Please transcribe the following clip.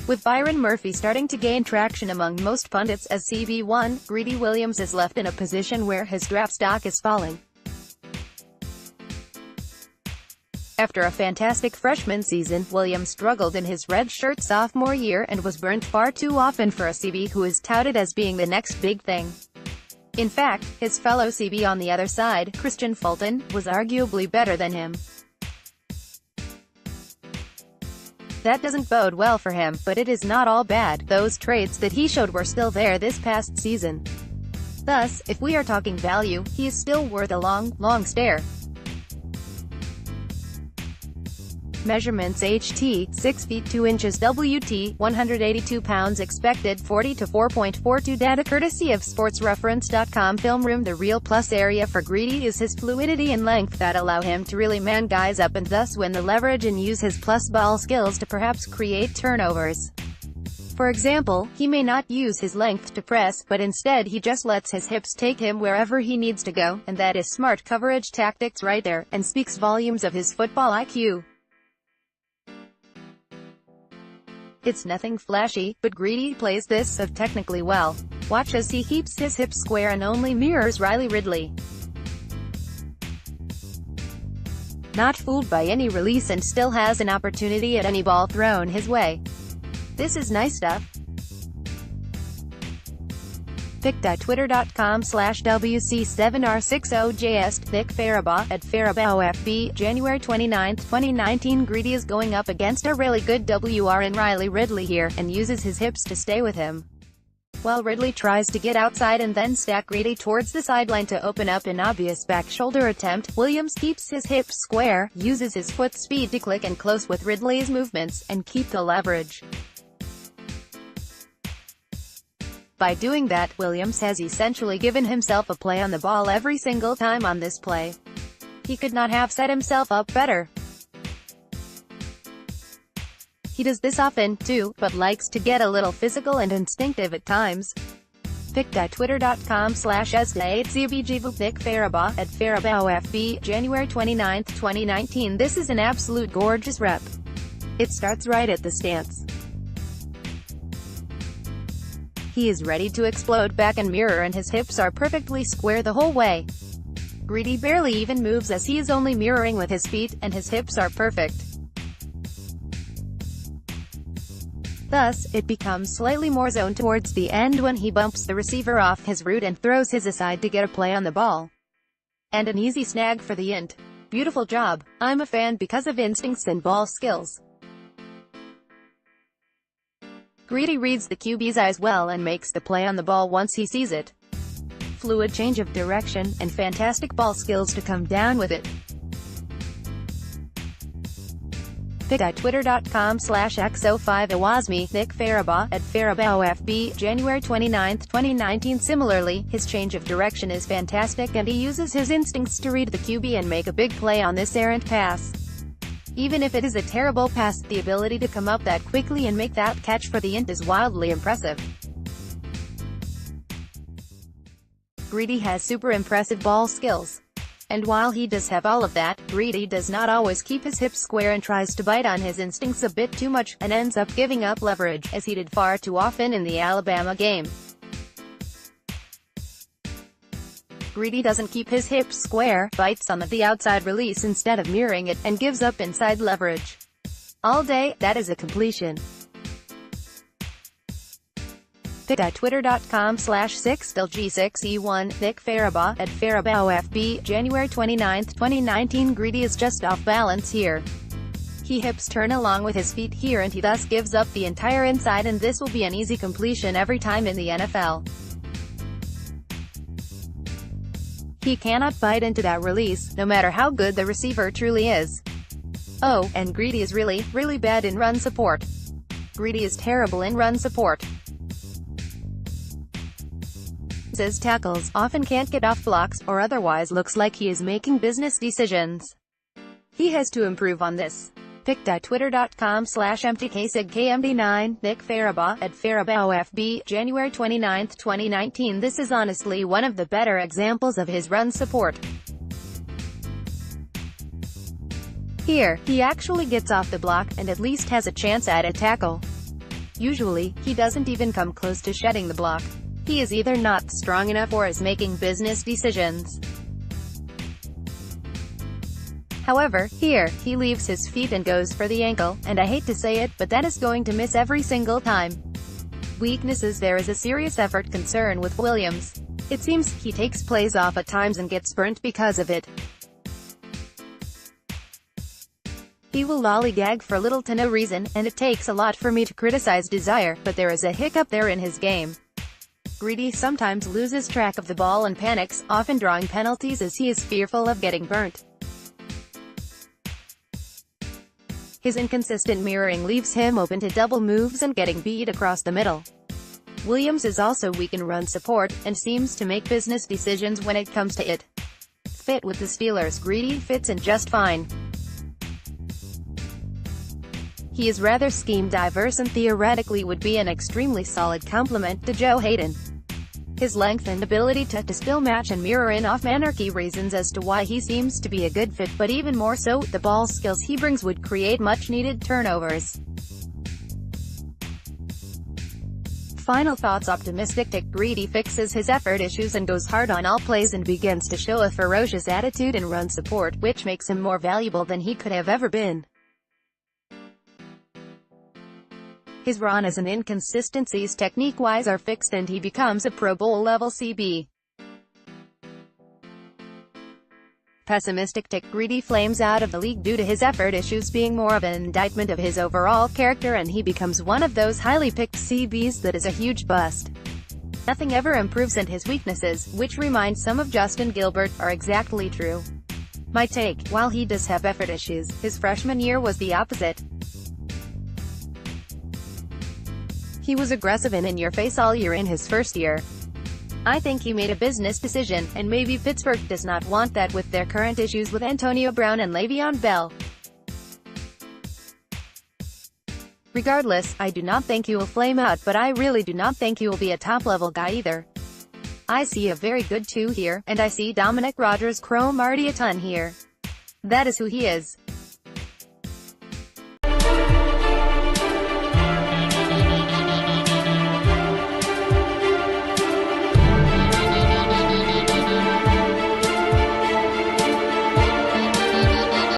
With Byron Murphy starting to gain traction among most pundits as CB1, Greedy Williams is left in a position where his draft stock is falling. After a fantastic freshman season, Williams struggled in his redshirt sophomore year and was burnt far too often for a CB who is touted as being the next big thing. In fact, his fellow CB on the other side, Kristian Fulton, was arguably better than him. That doesn't bode well for him, but it is not all bad. Those traits that he showed were still there this past season. Thus, if we are talking value, he is still worth a long stare. Measurements: HT, 6 feet 2 inches, WT, 182 pounds, expected 40 to 4.42. Data courtesy of sportsreference.com. Film room: the real plus area for Greedy is his fluidity and length that allow him to really man guys up and thus win the leverage and use his plus ball skills to perhaps create turnovers. For example, he may not use his length to press, but instead he just lets his hips take him wherever he needs to go, and that is smart coverage tactics right there, and speaks volumes of his football IQ. It's nothing flashy, but Greedy plays this so technically well. Watch as he keeps his hips square and only mirrors Riley Ridley. Not fooled by any release and still has an opportunity at any ball thrown his way. This is nice stuff. pic.twitter.com/WC7R60JS. Nick Farabah at FarabahOFB, January 29, 2019. Greedy is going up against a really good WR in Riley Ridley here, and uses his hips to stay with him. While Ridley tries to get outside and then stack Greedy towards the sideline to open up an obvious back shoulder attempt, Williams keeps his hips square, uses his foot speed to click and close with Ridley's movements, and keep the leverage. By doing that, Williams has essentially given himself a play on the ball every single time on this play. He could not have set himself up better. He does this often, too, but likes to get a little physical and instinctive at times. pic.twitter.com/SDA8CBG. Nick Farabah at FarabahOFB, January 29, 2019. This is an absolute gorgeous rep. It starts right at the stance. He is ready to explode back and mirror, and his hips are perfectly square the whole way. Greedy barely even moves as he is only mirroring with his feet, and his hips are perfect. Thus, it becomes slightly more zone towards the end when he bumps the receiver off his route and throws his aside to get a play on the ball. And an easy snag for the int. Beautiful job. I'm a fan because of instincts and ball skills. Greedy reads the QB's eyes well and makes the play on the ball once he sees it. Fluid change of direction, and fantastic ball skills to come down with it. pic.twitter.com/XO5Awazmi. Nick Farabah at FarabahOFB, January 29, 2019. Similarly, his change of direction is fantastic and he uses his instincts to read the QB and make a big play on this errant pass. Even if it is a terrible pass, the ability to come up that quickly and make that catch for the int is wildly impressive. Greedy has super impressive ball skills. And while he does have all of that, Greedy does not always keep his hips square and tries to bite on his instincts a bit too much, and ends up giving up leverage, as he did far too often in the Alabama game. Greedy doesn't keep his hips square, bites on the outside release instead of mirroring it, and gives up inside leverage. All day, that is a completion. pic.twitter.com/6LG6E1. Nick Farabah at FarabahOFB, January 29, 2019. Greedy is just off balance here. He hips turn along with his feet here and he thus gives up the entire inside, and this will be an easy completion every time in the NFL. He cannot bite into that release, no matter how good the receiver truly is. Oh, and Greedy is really bad in run support. Greedy is terrible in run support. His tackles often can't get off blocks, or otherwise looks like he is making business decisions. He has to improve on this. pic.twitter.com/MTKSIGKMD9. Nick Farabah at FarabahOFB, January 29, 2019. This is honestly one of the better examples of his run support. Here, he actually gets off the block, and at least has a chance at a tackle. Usually, he doesn't even come close to shedding the block. He is either not strong enough or is making business decisions. However, here, he leaves his feet and goes for the ankle, and I hate to say it, but that is going to miss every single time. Weaknesses: there is a serious effort concern with Williams. It seems he takes plays off at times and gets burnt because of it. He will lollygag for little to no reason, and it takes a lot for me to criticize Desire, but there is a hiccup there in his game. Greedy sometimes loses track of the ball and panics, often drawing penalties as he is fearful of getting burnt. His inconsistent mirroring leaves him open to double moves and getting beat across the middle. Williams is also weak in run support, and seems to make business decisions when it comes to it. Fit with the Steelers: Greedy fits in just fine. He is rather scheme-diverse and theoretically would be an extremely solid complement to Joe Hayden. His length and ability to still match and mirror in off-man are key reasons as to why he seems to be a good fit, but even more so, the ball skills he brings would create much-needed turnovers. Final thoughts: optimistic. Greedy fixes his effort issues and goes hard on all plays and begins to show a ferocious attitude in run support, which makes him more valuable than he could have ever been. His rawness and inconsistencies technique-wise are fixed and he becomes a Pro Bowl level CB. Pessimistic. Greedy flames out of the league due to his effort issues being more of an indictment of his overall character, and he becomes one of those highly picked CBs that is a huge bust. Nothing ever improves, and his weaknesses, which remind some of Justin Gilbert, are exactly true. My take: while he does have effort issues, his freshman year was the opposite. He was aggressive and in your face all year in his first year. I think he made a business decision, and maybe Pittsburgh does not want that with their current issues with Antonio Brown and Le'Veon Bell. Regardless, I do not think he will flame out, but I really do not think he will be a top-level guy either. I see a very good 2 here, and I see Dominic Rodgers Cromartie a ton here. That is who he is.